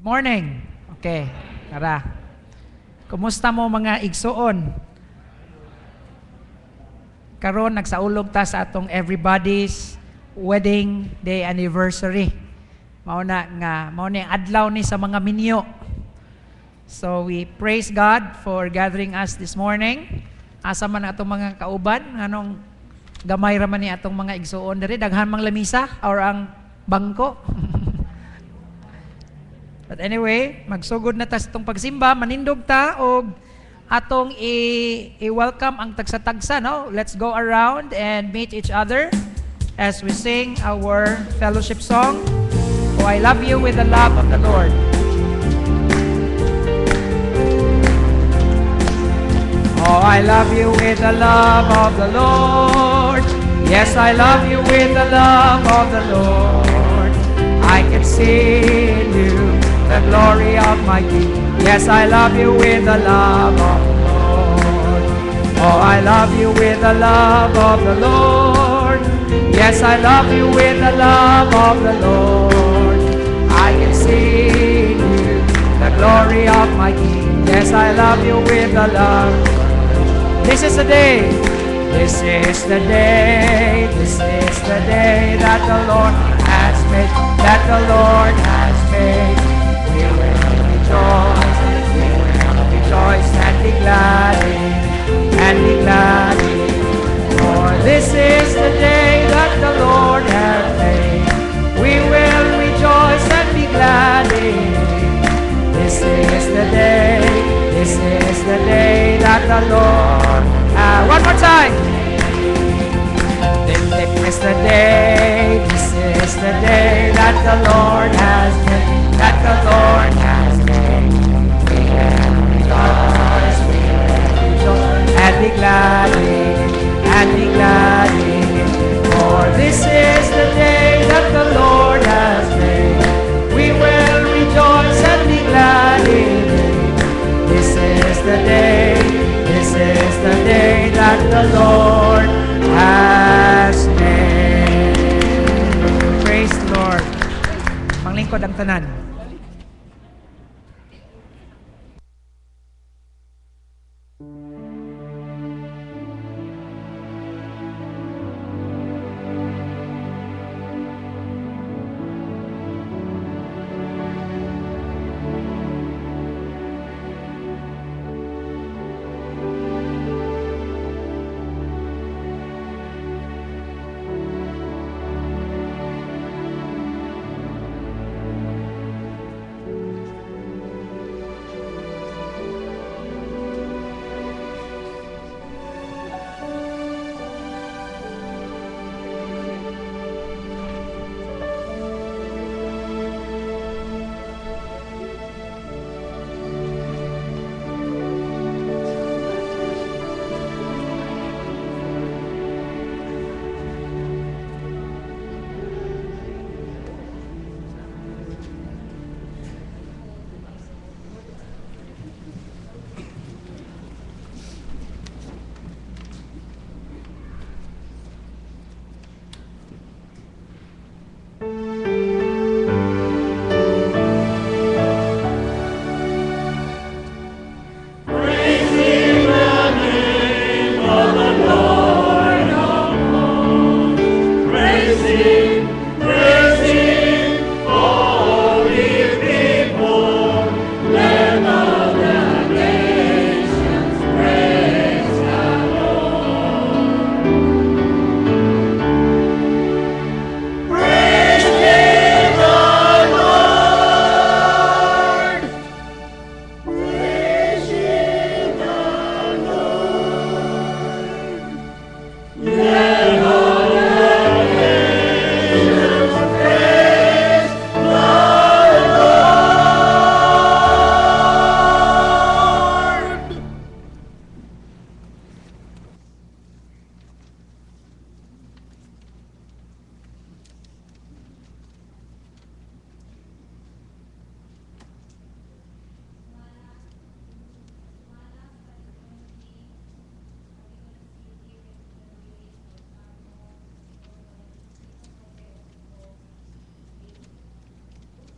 Morning. Okay, tara. Kumusta mo mga igsuon? Karon nagsaulog ta sa atong everybody's wedding day anniversary. Mao na adlaw ni sa mga minyo. So we praise God for gathering us this morning. Asa man atong mga kauban nganong gamay ra man ni atong mga igsuon diri daghan mang lamisa or ang bangko. But anyway, magsugod na ta sa itong pagsimba, manindog ta og atong i-welcome ang tagsa-tagsa, no? Let's go around and meet each other as we sing our fellowship song, Oh, I Love You with the Love of the Lord. Oh, I love you with the love of the Lord. Yes, I love you with the love of the Lord. I can see in you the glory of my King. Yes, I love you with the love of the Lord. Oh, I love you with the love of the Lord. Yes, I love you with the love of the Lord. I can see in you the glory of my King. Yes, I love you with the love. This is the day. This is the day. This is the day that the Lord has made. That the Lord has made. We will rejoice, we will rejoice and be glad in it, and be glad in it. For this is the day that the Lord has made. We will rejoice and be glad in it. This is the day, this is the day that the Lord has. One more time. This is the day, this is the day that the Lord has made. That the Lord has made. We will rejoice, we will rejoice, and be glad in it, and be glad in it. For this is the day that the Lord has made. We will rejoice and be glad in it. This is the day, this is the day that the Lord has made. Praise the Lord.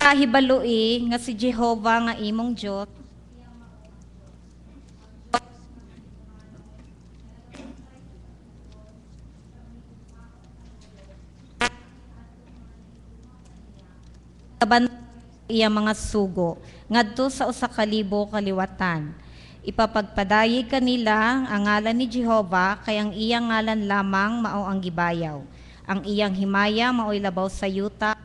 Hibalui nga si Jehovah nga imong Diyos, taban iya mga sugo ngadto sa usa ka libo kaliwatan. Ipapagpadayi kanila ang ngalan ni Jehovah, kay ang iyang ngalan lamang mao ang gibayaw. Ang iyang himaya mao'y labaw sa yuta.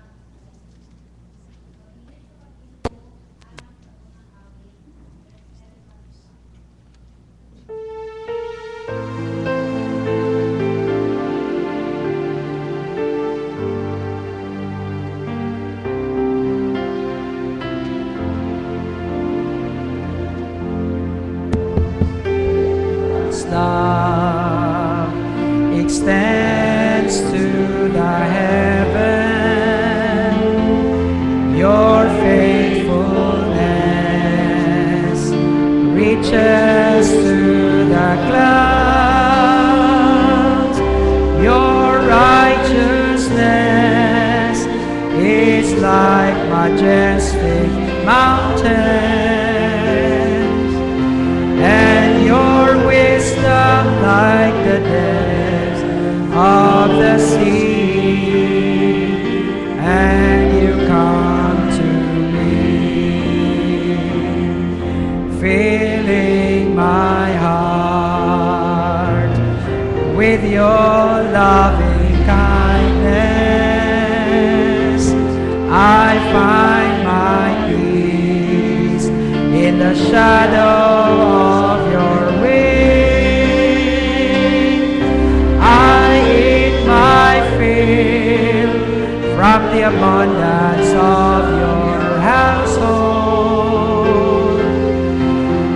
Love extends to the heaven, your faithfulness reaches to the clouds, your righteousness is like majestic mountains, and your wisdom like the depths of the sea. And you come to me, filling my heart with your loving kindness. I find my peace in the shadow of your wing. I eat my fill from the abundance of your household,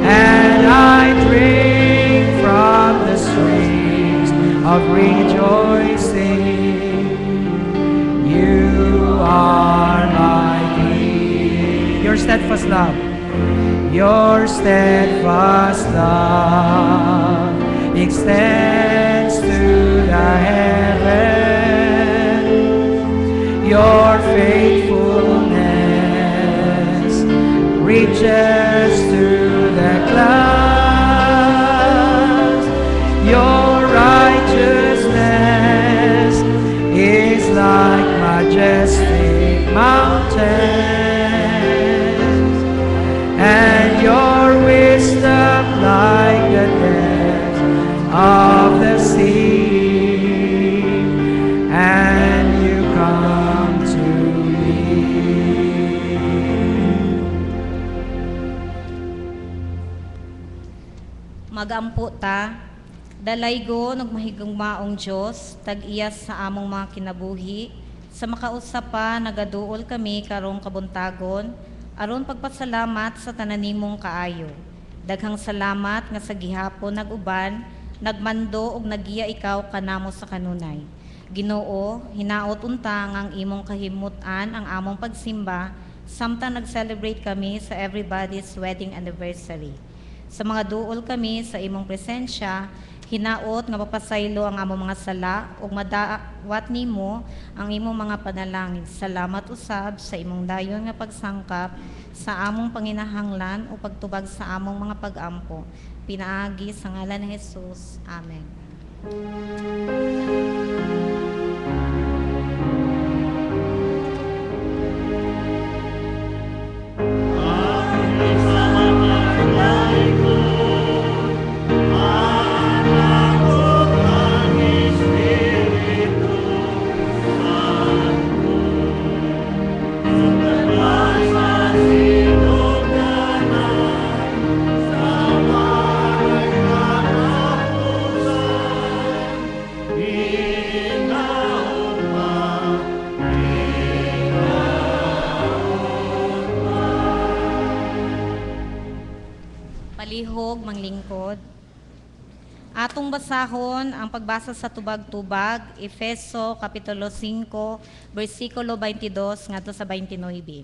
and I drink from the streams of rejoicing. You are my peace. Your steadfast love. Your steadfast love extends to the heaven. Your faithfulness reaches to the clouds. Your righteousness is like majestic mountains, and your wisdom like the depths of the sea. And you come to me. Magampo ta, dalaygo nagmahigang maong Diyos, tag-iyas sa among mga kinabuhi, sa makausap pa nagaduol kami karong kabuntagon, aron pagpasalamat sa tananimong kaayo. Daghang salamat nga sa gihapon nag-uban, nagmando og nagiya ikaw kanamo sa kanunay. Ginoo, hinaot untang ang imong kahimutan ang among pagsimba, samtang nag-celebrate kami sa everybody's wedding anniversary. Sa mga duol kami sa imong presensya, hinaot nga mapasaylo ang among mga sala ug madawat nimo ang imong mga panalangin. Salamat usab sa imong dayon nga pagsangkap sa among panginahanglan o pagtubag sa among mga pag-ampo. Pinaagi sa ngalan ni Jesus. Amen. Palihog, manglingkod. Atong basahon ang pagbasa sa tubag-tubag, Efeso Kapitulo 5, versikulo 22 ngadto sa 29.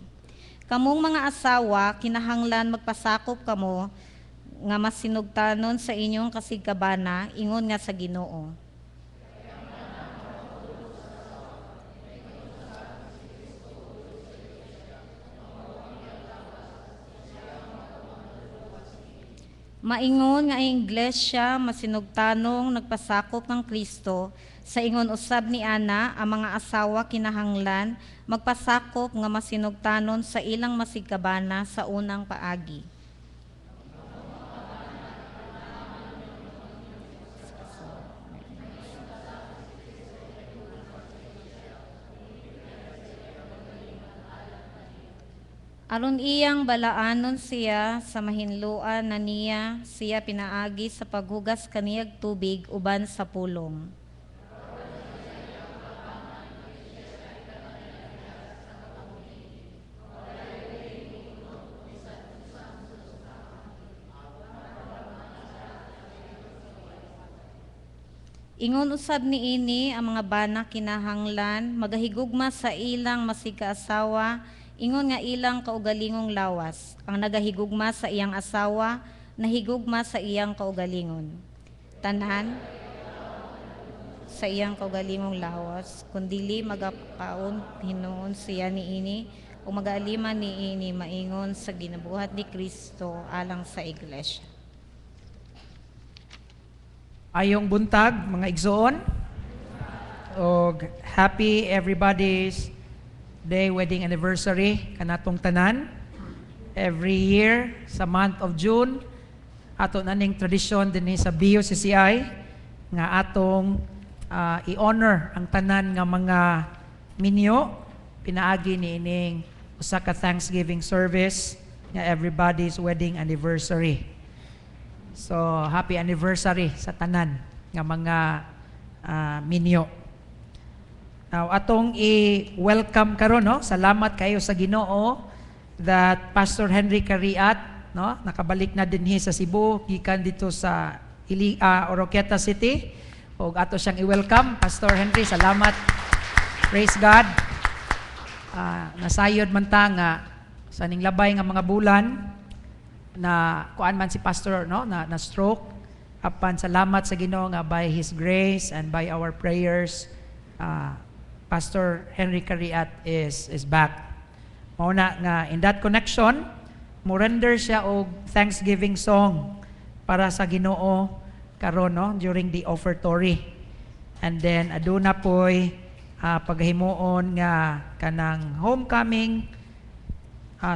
Kamong mga asawa, kinahanglan magpasakop kamo nga masinugtanon sa inyong kasigkabana, ingon nga sa Ginoo. Maingon nga ang iglesia masinugtanong nagpasakop ng Kristo, sa ingon usab ni ana ang mga asawa kinahanglan magpasakop nga masinugtanon sa ilang masigkabana sa unang paagi. Aron iyang balaanon siya sa mahinluan na niya, siya pinaagi sa paghugas kaniyag tubig uban sa pulong. Ingon usab ni ini ang mga bana kinahanglan magahigugma sa ilang masigkaasawa, ingon nga ilang kaugalingong lawas. Ang nagahigugma sa iyang asawa, nahigugma sa iyang kaugalingon. Tanan sa iyang kaugalingong lawas, kundili magapaon hinuon siya ni ini o mag-aaliman ni ini maingon sa ginabuhat ni Kristo alang sa iglesia. Ayong buntag, mga igsoon, o happy everybody's day wedding anniversary kanatong tanan. Every year sa month of June, ato naning tradisyon din sa BUCCI nga atong i-honor ang tanan nga mga minyo, pinaagi ni ining usa ka Thanksgiving service nga everybody's wedding anniversary. So, happy anniversary sa tanan nga mga minyo. Now, atong i-welcome karon, no? Salamat kayo sa Ginoo that Pastor Henry Cariat, no? Nakabalik na dinhi sa Cebu, gikan dito sa Oroquieta City. O ato siyang i-welcome, Pastor Henry. Salamat. Praise God. Nasayod man ta nga sa ning labay nga mga bulan na kuan man si pastor, no, na stroke. Apan salamat sa Ginoo nga by His grace and by our prayers, Pastor Henry Cariat is back. Mauna nga in that connection, mo render siya og thanksgiving song para sa Ginoo karon, no, during the offertory. And then aduna poy paghimuon nga kanang homecoming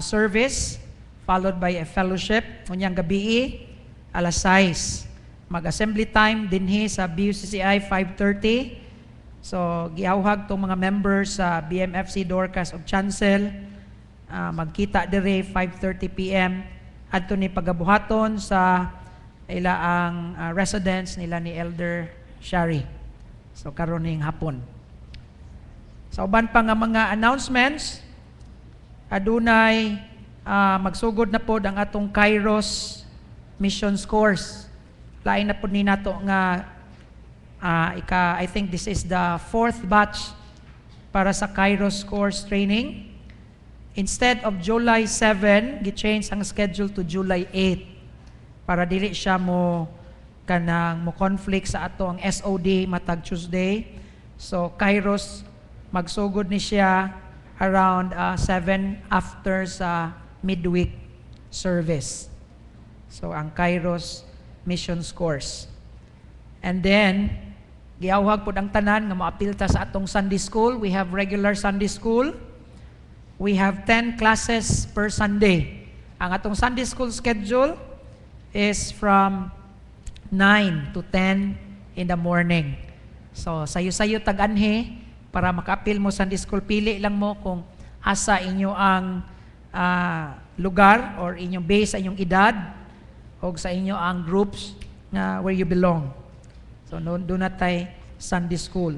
service followed by a fellowship unyang gabi alas 6. Mag-assembly time dinhi sa BUCCI 5:30. So giawhag tong mga members sa BMFC Dorcas of Chancel, magkita dire 5:30 PM adto ni pagabuhaton sa ila ang residence nila ni Elder Shari. So karon ning hapon. Sa uban pa nga mga announcements, adunay magsugod na pod ang atong Kairos Missions Course. Lain na pod ni nato nga I think this is the 4th batch para sa Kairos course training. Instead of July 7, gi-change ang schedule to July 8 para dili siya mo conflict sa ato ang SOD matag Tuesday. So Kairos magsugod ni siya around 7 after sa midweek service. So ang Kairos Missions Course. And then giawhag pod ang tanan nga maapilta sa atong Sunday school. We have regular Sunday school. We have 10 classes per Sunday. Ang atong Sunday school schedule is from 9 to 10 in the morning. So sayo-sayo tag-anhi para makaapil mo Sunday school. Pili lang mo kung asa inyo ang lugar or inyong base sa inyong edad o sa inyo ang groups na where you belong. So doon na tayo Sunday school.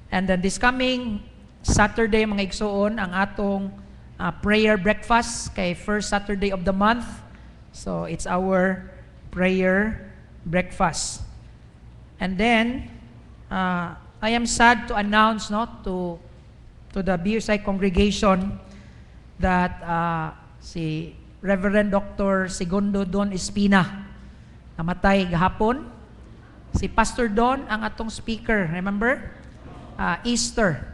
And then this coming Saturday mga igsoon ang atong prayer breakfast kay first Saturday of the month. So it's our prayer breakfast. And then I am sad to announce, no, to the BUCCI congregation that si Reverend Dr. Segundo Don Espina namatay gahapon. Si Pastor Don ang atong speaker, remember? Easter.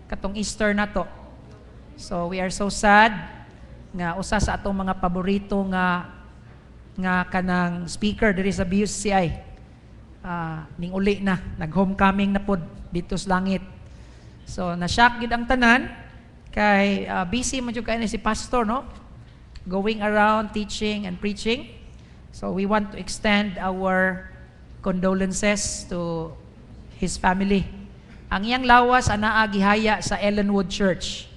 Katong Easter na to. So we are so sad nga usa sa atong mga paborito nga nga kanang speaker diri sa BUCI ning uli na nag-homecoming na pod dito sa langit. So na-shock gid ang tanan kay busy man jud kay si pastor, no? Going around teaching and preaching. So we want to extend our condolences to his family. Ang iyang lawas anaa gihaya sa Ellenwood Church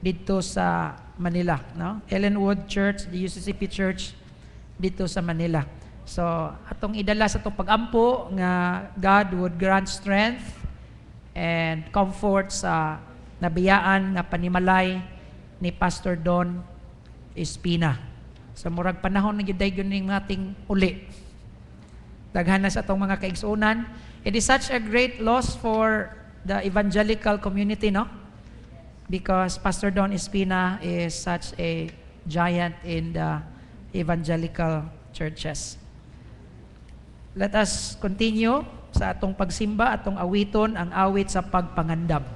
dito sa Manila, no? Ellenwood Church, the UCCP Church dito sa Manila. So atong idala sa atong pagampo nga God would grant strength and comfort sa nabiyaan nga panimalay ni Pastor Don Espina. Sa murag panahon na gyud ning ating uli. Daghan na sa atong mga kaigsuonan. It is such a great loss for the evangelical community, no? Because Pastor Don Espina is such a giant in the evangelical churches. Let us continue sa atong pagsimba, atong awiton, ang awit sa pagpangandam.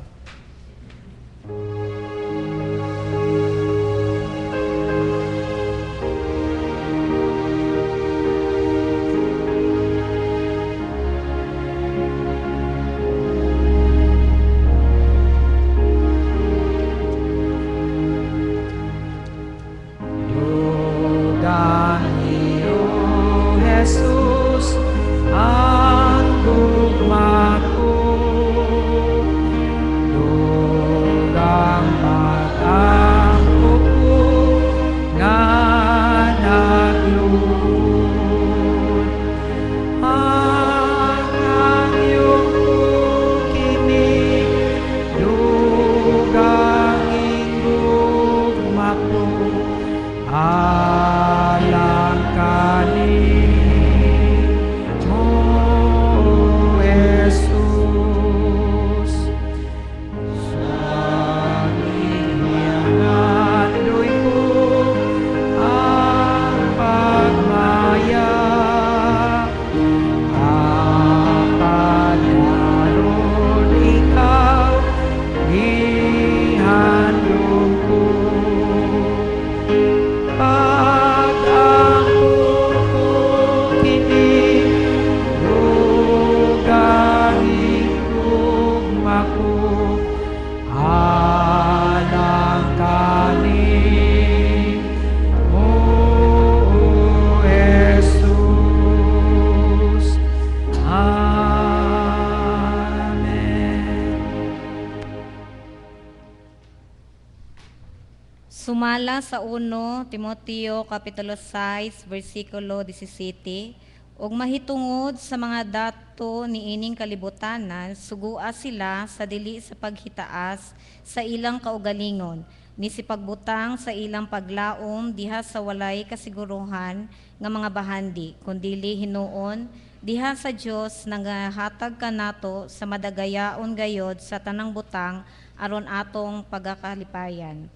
Sumala sa 1 Timoteo Kapitulo 6, versikulo 17, ug mahitungod sa mga dato ni ining kalibutanan, sugua sila sa dili sa paghitaas sa ilang kaugalingon, ni si pagbutang sa ilang paglaom diha sa walay kasiguruhan nga mga bahandi, kundili hinuon diha sa Dios nagahatag kanato sa madagayaon gayod sa tanang butang aron atong pagakalipayan.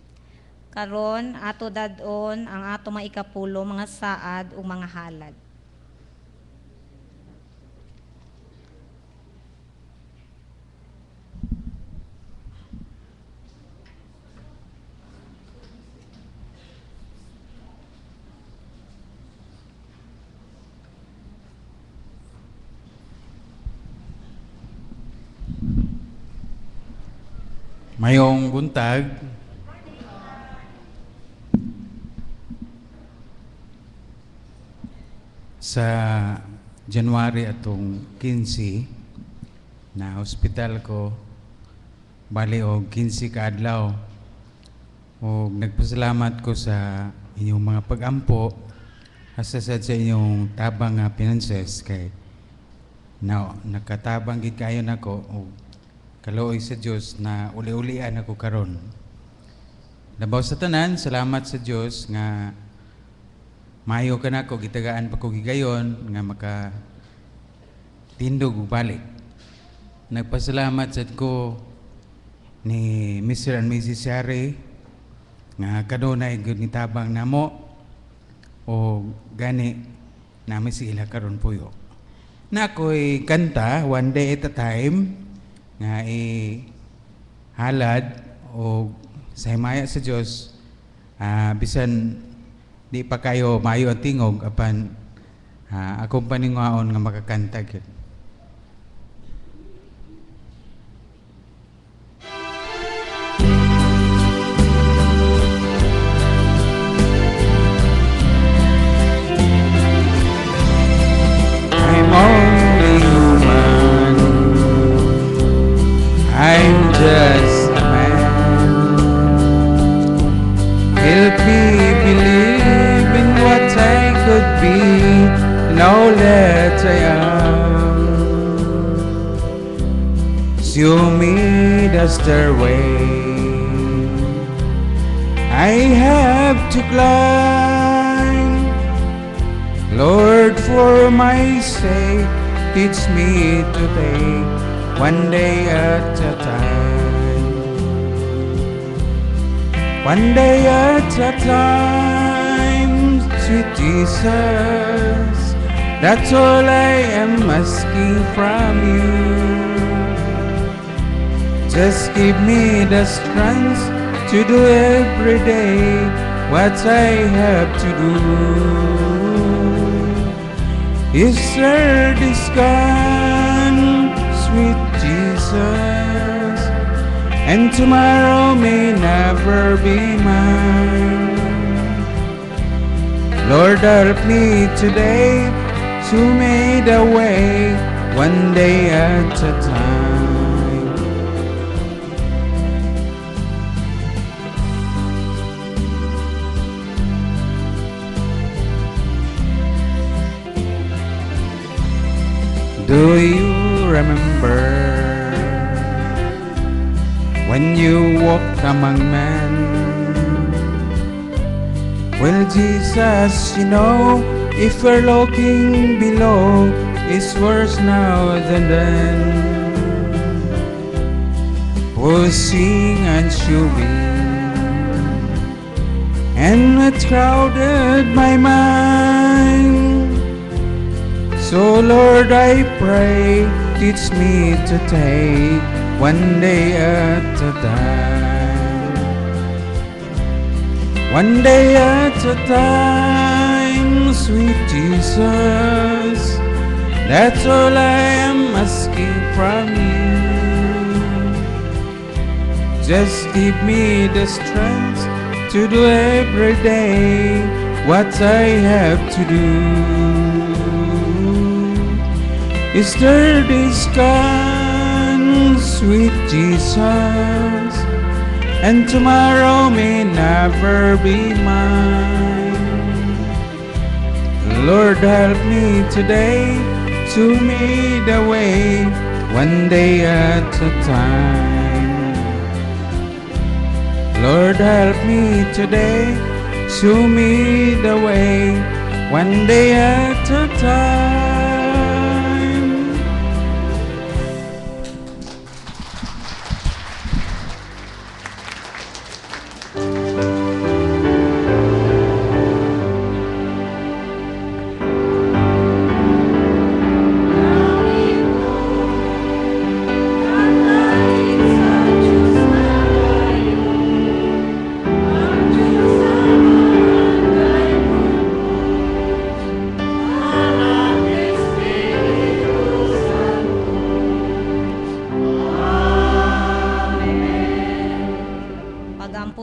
Karon ato dadon ang ato maikapulo mga saad o mga halad. Mayong buntag, sa January atong 15 na hospital ko bali og 15 ka adlaw, og nagpasalamat ko sa inyong mga pag-ampo hasasad sa inyong tabang nga finances kay nakatabang gid kayo nako og kaluoy sa Dios na uli-ulian ako karon. Labaw sa tanan, salamat sa Dios nga maayo ka na ko, gitagaan pa ko gigayon nga maka tindog og balik. Nagpasalamat sad ko ni Mr. and Mrs. Yari nga kanunay gud ni tabang namo o gani namin sila karon puyo. Na ako'y kanta, One Day at a Time, nga halad o sa himaya sa Dios, bisan di pa kayo maayo ang tingog apan akong paningaon nga makakanta gyud. I'm only human, I'm just a man. Help me believe in what I could be, know that I am. Show me the stairway I have to climb. Lord, for my sake, teach me to take one day at a time. One day at a time, sweet Jesus, that's all I am asking from you. Just give me the strength to do every day what I have to do. Easter is gone, sweet Jesus, and tomorrow may never be mine. Lord, help me today to make the way one day at a time. Do you remember when you walked among men? Well, Jesus, you know, if we're looking below, it's worse now than then. Pushing and shoving, and it crowded my mind. So Lord, I pray, teach me to take one day at a time. One day at a time, sweet Jesus, that's all I am asking from you. Just give me the strength to do every day what I have to do. Easter is gone, sweet Jesus, and tomorrow may never be mine. Lord, help me today to me the way one day at a time. Lord, help me today, show me the way one day at a time.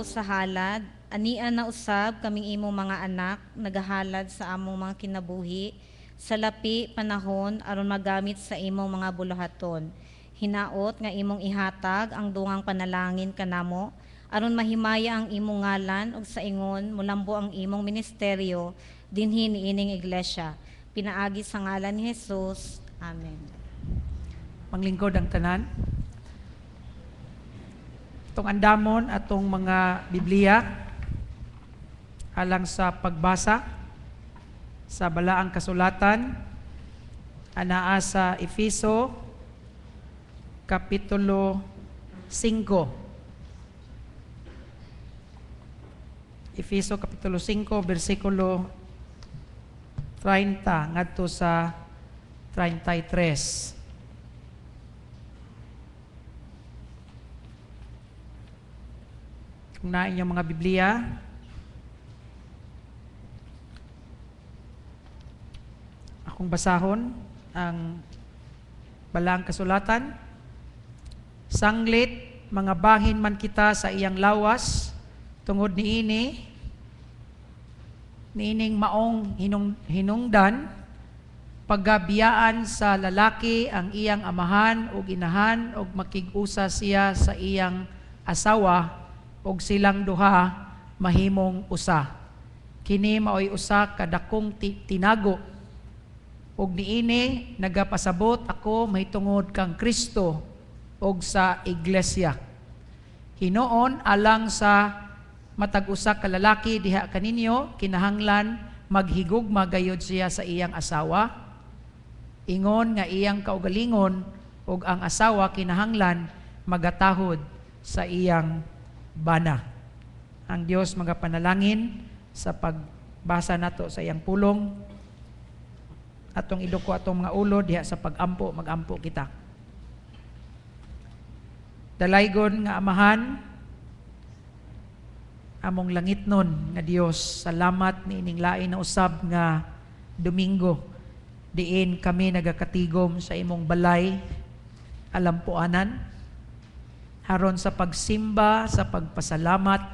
Sa halad, anian na usab kaming imong mga anak, nagahalad sa among mga kinabuhi, sa lapi panahon aron magamit sa imong mga buluhaton. Hinaot nga imong ihatag ang dungang panalangin kanamo, aron mahimaya ang imong ngalan ug sa ingon mulambo ang imong ministeryo dinhi niining iglesia. Pinaagi sa ngalan ni Jesus. Amen. Manglingkod ang tanan. Itong andamon atong mga Biblia alang sa pagbasa sa balaang kasulatan anaa sa Efeso kapitulo 5. Efeso kapitulo 5 bersikulo 30 ngadto sa 33. Na inyong mga Biblia, Akong basahon ang balang kasulatan. Sanglit, mga bahin man kita sa iyang lawas, tungod niining maong hinungdan, paggabiyaan sa lalaki ang iyang amahan o inahan o makig-usa siya sa iyang asawa o silang duha mahimong usa. Kini maoy usa kadakong tinago. Og niini nagapasabot ako mahitungod kang Kristo og sa iglesia. Hinoon alang sa matag-usa ka lalaki diha kaninyo kinahanglan maghigugma gayud siya sa iyang asawa. Ingon nga iyang kaugalingon ug ang asawa kinahanglan magatahod sa iyang bana. Ang Dios magapanalangin sa pagbasa nato sa iyang pulong. Atong iduko atong mga ulo diha sa magampo kita. Dalaygon nga amahan, among langitnon nga Dios, salamat niining lain na usab nga Domingo diin kami nagakatigom sa imong balay alampuanan haron sa pagsimba, sa pagpasalamat,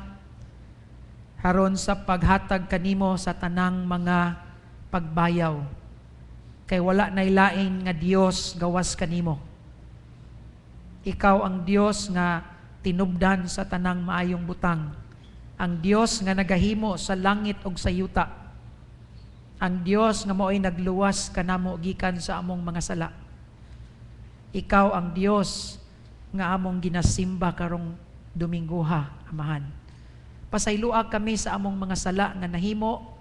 haron sa paghatag kanimo sa tanang mga pagbayaw. Kay wala nay lain nga Dios gawas kanimo. Ikaw ang Dios nga tinubdan sa tanang maayong butang. Ang Dios nga nagahimo sa langit ug sa yuta. Ang Dios nga mao'y nagluwas kanamo gikan sa among mga sala. Ikaw ang Dios nga among ginasimba karong Domingoha, Amahan. Pasayloa kami sa among mga sala nga nahimo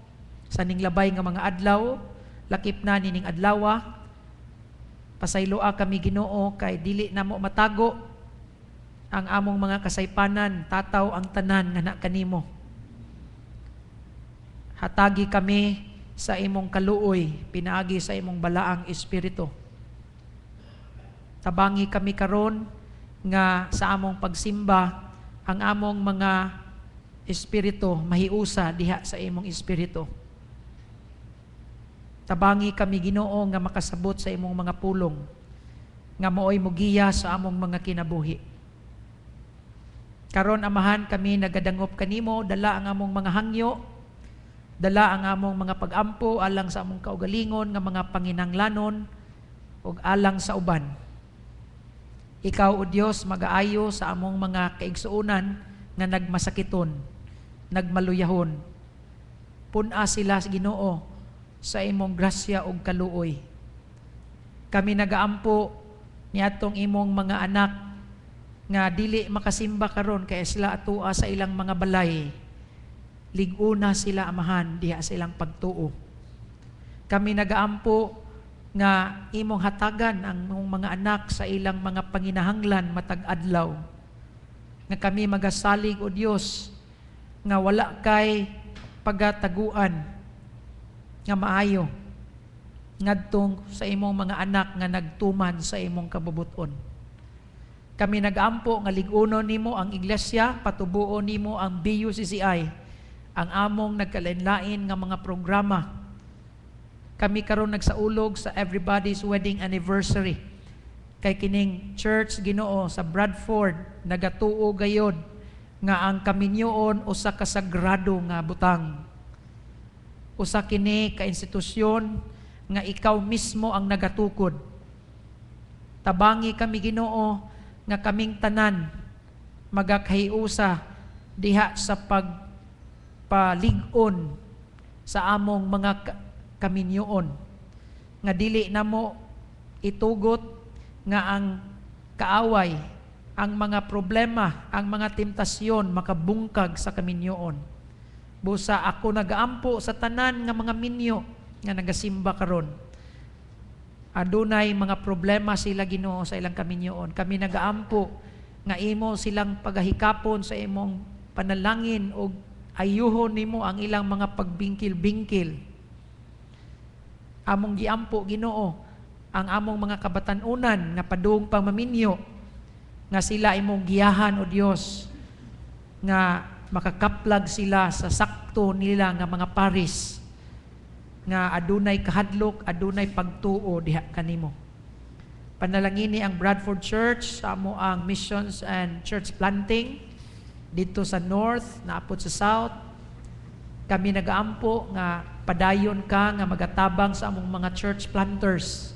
sa ninglabay nga mga adlaw, lakip na nining adlawa. Pasayloa kami Ginoo kay dili namo matago ang among mga kasaypanan, tataw ang tanan nga na kanimo. Hatagi kami sa imong kaluoy, pinaagi sa imong balaang espiritu. Tabangi kami karon nga sa among pagsimba ang among mga espiritu mahiusa diha sa imong espiritu. Tabangi kami Ginoo nga makasabot sa imong mga pulong, nga mooy mugiya sa among mga kinabuhi. Karon Amahan kami nagadangop kanimo, dala ang among mga hangyo, dala ang among mga pag-ampo alang sa among kaugalingon nga mga panginanglanon ug alang sa uban. Ikaw o Dios magaayo sa among mga kaigsuonan nga nagmasakiton, nagmaluyahon. Pun-a sila Ginoo sa imong grasya ug kaluoy. Kami nagaampo niadtong imong mga anak nga dili makasimba karon kay sila atua sa ilang mga balay. Liguna sila Amahan diha sa ilang pagtuo. Kami nagaampo nga imong hatagan ang mga anak sa ilang mga panginahanglan matag adlaw. Nga kami magasalig o Dios nga wala kay pagataguan nga maayo ngadtong sa imong mga anak nga nagtuman sa imong kabubuton. Kami nag-ampo nga lig-unon nimo ang iglesia, patubuon nimo ang BUCCI, ang among nagkalain-lain nga mga programa. Kami karon nagsaulog sa everybody's wedding anniversary. Kay kining church Ginoo sa Bradford nagatuo gayod nga ang kaminyoon usa ka sagrado nga butang. Usa kini ka institusyon nga ikaw mismo ang nagatukod. Tabangi kami Ginoo nga kaming tanan magakahiusa diha sa pagpalig-on sa among mga kaminyoon. Nga dili namo itugot nga ang kaaway, ang mga problema, ang mga temptasyon makabungkag sa kaminyoon. Busa ako nagaampo sa tanan nga mga minyo nga nagasimba karon. Adunay mga problema sila Ginoo sa ilang kaminyoon. Kami nagaampo nga imo silang pagahikapon sa imong panalangin o ayuhon nimo ang ilang mga pagbingkil-bingkil. Among giampo Ginoo ang among mga kabatanunan nga padung pamaminyo nga sila imong giyahan o Dios nga makakaplag sila sa sakto nila nga mga paris nga adunay kahadlok, adunay pagtuo diha kanimo. Panalangini ang Bradford Church sa amo ang missions and church planting dito sa north, naapot sa south. Kami nagaampo nga padayon ka nga magatabang sa among mga church planters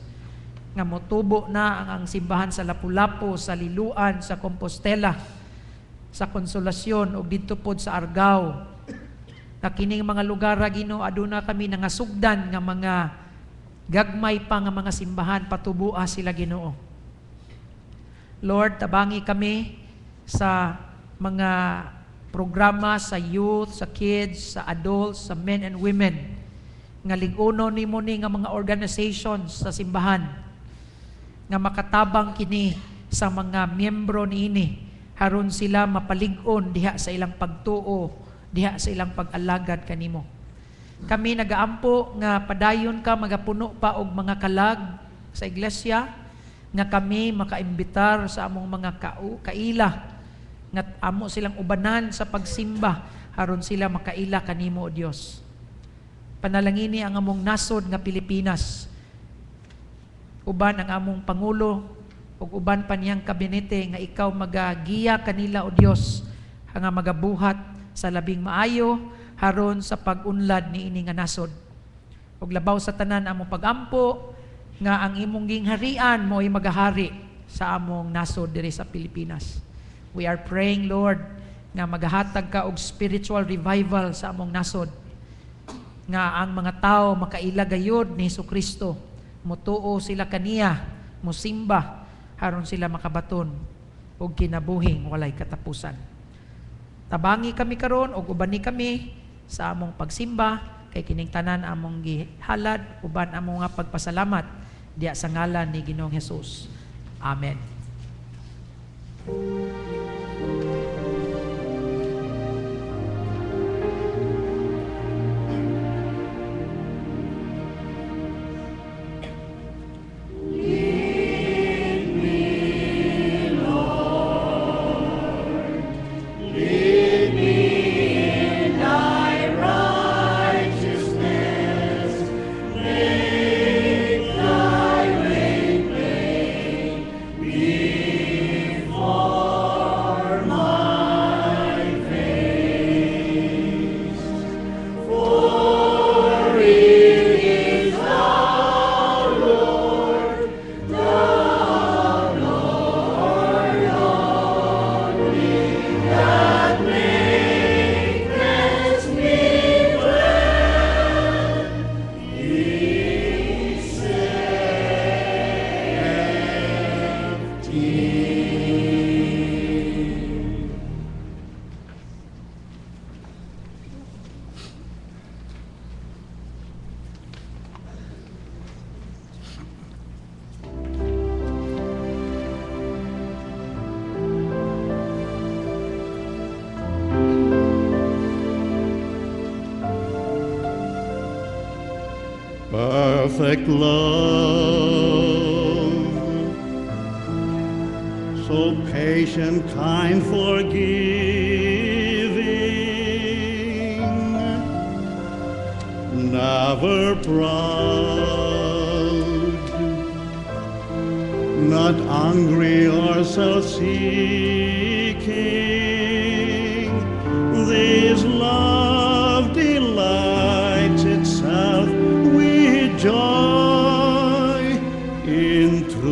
nga motubo na ang simbahan sa Lapu-Lapu, sa Liluan, sa Compostela, sa Konsolasyon ug dito pod sa Argao. Na kining mga lugar Ginoo aduna kami nangasugdan nga mga gagmay pa nga mga simbahan patuboa sila Ginoo. Lord, tabangi kami sa mga programa sa youth, sa kids, sa adults, sa men and women nga lig-uno nimo ni nga mga organizations sa simbahan nga makatabang kini sa mga miyembro niini haron sila mapalig-on diha sa ilang pagtuo, diha sa ilang pag-alagad kanimo. Kami nagaampo nga padayon ka magapuno pa og mga kalag sa iglesia nga kami makaimbitar sa among mga kaila nga amo silang ubanan sa pagsimba haron sila makaila kanimo o Dios. Panalangini ang among nasod nga Pilipinas. Uban ang among Pangulo ug uban pa niyang kabinete nga ikaw magagiya kanila o Dios nga magabuhat sa labing maayo haron sa pag-unlad niini nga nasod. Ug labaw sa tanan among pagampo nga ang imong gingharian mo'y magahari sa among nasod diri sa Pilipinas. We are praying, Lord, nga magahatag ka og spiritual revival sa among nasod. Nga ang mga tao makaila gayud ni Jesucristo, mutuo sila kaniya, musimba haron sila makabaton og kinabuhing walay katapusan. Tabangi kami karon og ubani kami sa among pagsimba kay kining tanan among gihalad uban among nga pagpasalamat diya sa ngalan ni Ginoong Hesus. Amen. Perfect love, so patient, kind, forgiving, never proud, not angry or self-seeking. This love delights itself with joy in truth.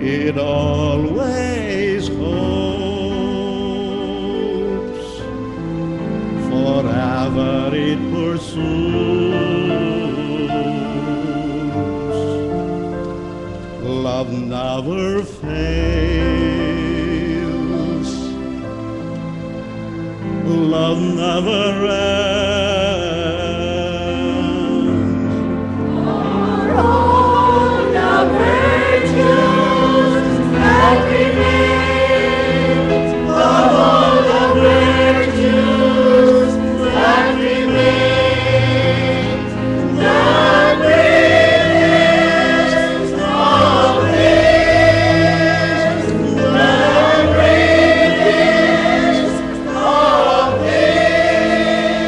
It always hopes, forever it pursues. Love never fails, love never ends. All the virtues that remain, of all the virtues that remain, the greatest of these, the greatest of these.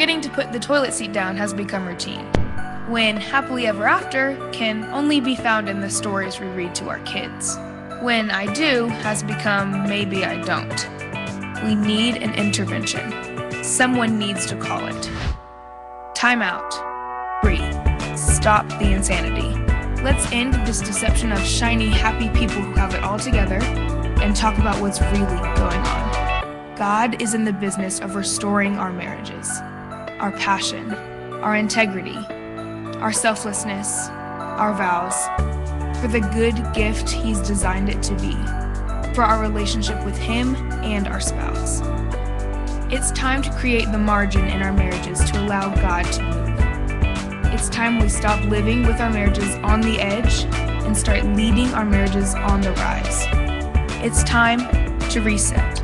forgetting to put the toilet seat down has become routine, when happily ever after can only be found in the stories we read to our kids. When I do has become maybe I don't. We need an intervention. Someone needs to call it. Time out. Breathe. Stop the insanity. Let's end this deception of shiny, happy people who have it all together and talk about what's really going on. God is in the business of restoring our marriages, our passion, our integrity, our selflessness, our vows, for the good gift He's designed it to be, for our relationship with Him and our spouse. It's time to create the margin in our marriages to allow God to move. It's time we stop living with our marriages on the edge and start leading our marriages on the rise. It's time to reset.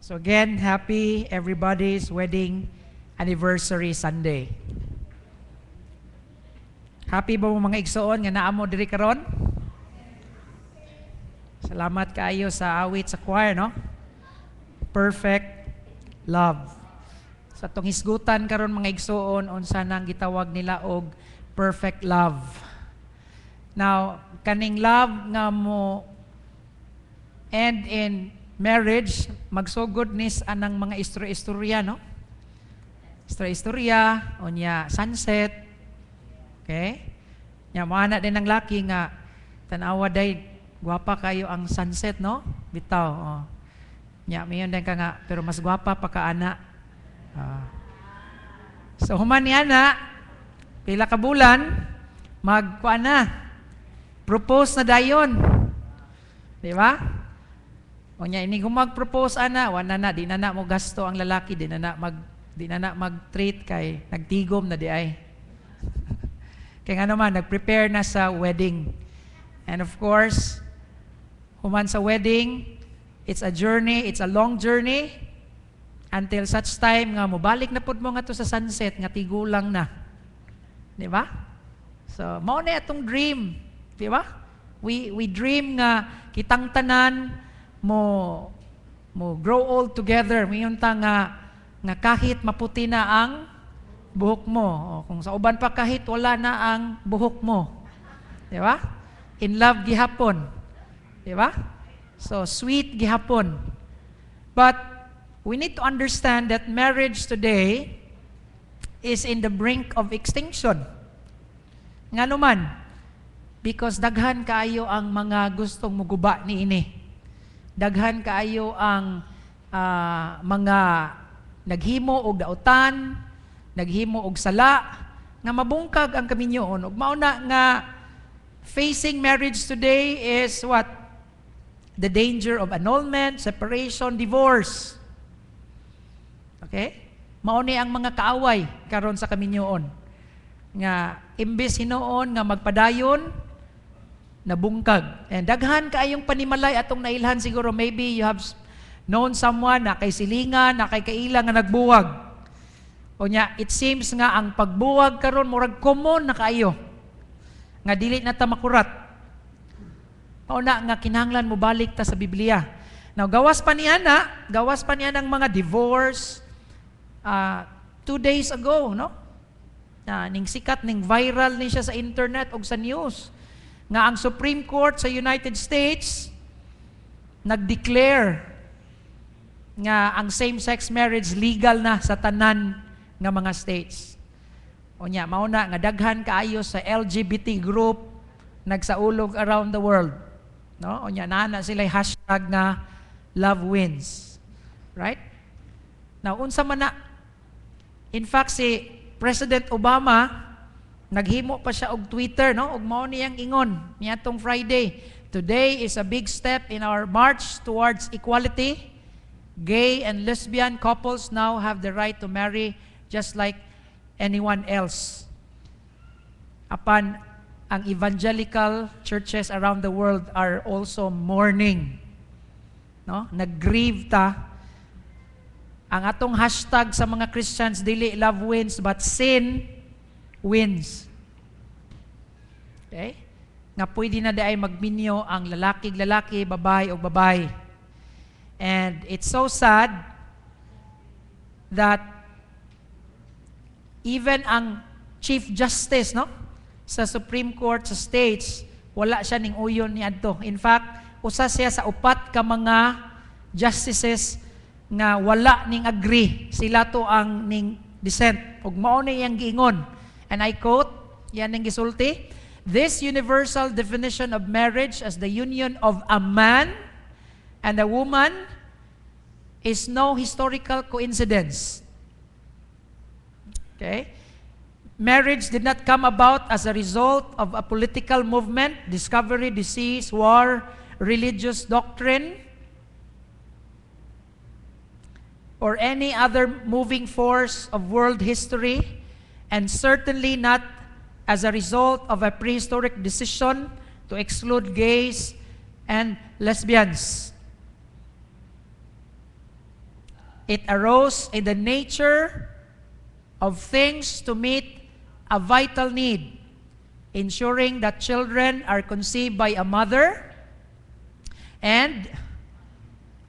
So again, happy everybody's wedding anniversary Sunday. Happy ba mo mga igsoon nga naa mo diri karon? Salamat kaayo sa awit sa choir, no? Perfect love. Sa tong hisgutan karon mga igsoon, unsa nang gitawag nila og perfect love. Now, kaning love nga mo end in marriage, magsugod nis anang mga istorya, no? Istorya, unya sunset. Okay? Nya maana din ang laki nga tanawa day gwapa kayo ang sunset, no? Bitaw, oh. Nya mayon din ka nga pero mas gwapa pa ka ana. So human ni ana pila ka bulan magkuan na. Propose na dayon. Di ba? Unya ini kung mag-propose ana, wala na di na mo gasto ang lalaki, di na mag-treat kay nagtigom na di ay. Kaya nga naman, nag-prepare na sa wedding. And of course, human sa wedding, it's a journey, it's a long journey until such time nga mobalik na pud mo nga to sa sunset nga tigulang na. Di ba? So, mao na atong dream, di ba? We dream nga kitang tanan mo grow old together. Mayon ta nga kahit maputi na ang buhok mo, o kung sa uban pa kahit wala na ang buhok mo. Di ba? In love gihapon. Di ba? So, sweet gihapon. But, we need to understand that marriage today is in the brink of extinction. Nga naman, because daghan kaayo ang mga gustong muguba ni ini. Daghan kaayo ang mga naghimo og dautan, naghimo og sala, nga mabungkag ang kaminyoon. Ug mauna nga facing marriage today is what? The danger of annulment, separation, divorce. Okay? Mauni ang mga kaaway karon sa kaminyoon. Nga imbes hinoon nga magpadayon, nabungkag. And daghan kaayong panimalay atong nailhan siguro. Maybe you have known someone na kay silingan, na kay kaila nga nagbuwag. O nya, it seems nga ang pagbuwag karon murag common na kaayo. Nga dili na ta makurat. O na nga kinahanglan mo balik ta sa Biblia. Now, gawas pa niya ng mga divorce 2 days ago, no? Ning sikat, ning viral ni siya sa internet o sa news. Nga ang Supreme Court sa United States nag-declare nga ang same-sex marriage legal na sa tanan nga mga states. O nya, mauna nga daghan kaayo sa LGBT group nagsaulog around the world. No? O nya, na sila hashtag na love wins. Right? Now, unsa man na, in fact, si President Obama, naghimo pa siya og Twitter, no? Og mao niyang ingon niadtong Friday. Today is a big step in our march towards equality. Gay and lesbian couples now have the right to marry just like anyone else. Apan ang evangelical churches around the world are also mourning. No? Nag-grieve ta. Ang atong hashtag sa mga Christians, dili love wins but sin wins. Okay? Nga pwede na di ay magminyo ang lalaki, babae o babae. And it's so sad that even ang Chief Justice, no, sa Supreme Court sa States, wala siya ning uyon ni adto. In fact, usa siya sa upat ka mga justices nga wala ning agree. Sila to ang ning dissent. Ug mao ni iyang giingon. And I quote, yan ang gisulti, "This universal definition of marriage as the union of a man and a woman is no historical coincidence." Okay? Marriage did not come about as a result of a political movement, discovery, disease, war, religious doctrine, or any other moving force of world history, and certainly not as a result of a prehistoric decision to exclude gays and lesbians. It arose in the nature of things to meet a vital need, ensuring that children are conceived by a mother and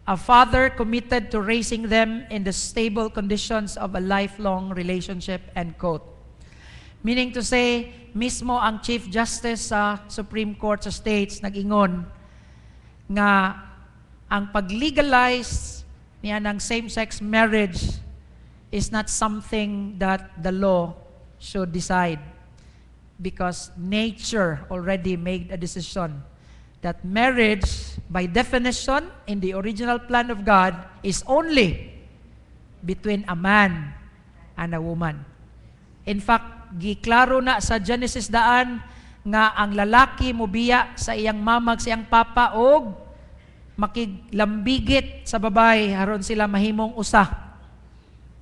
a father committed to raising them in the stable conditions of a lifelong relationship, end quote. Meaning to say, mismo ang Chief Justice sa Supreme Court sa States nag-ingon nga ang pag-legalize niya ng same-sex marriage is not something that the law should decide, because nature already made a decision that marriage, by definition, in the original plan of God, is only between a man and a woman. In fact, giklaro na sa Genesis daan nga ang lalaki mobiya sa iyang mamag, sa iyang papa, og makiglambigit sa babae aron sila mahimong usa.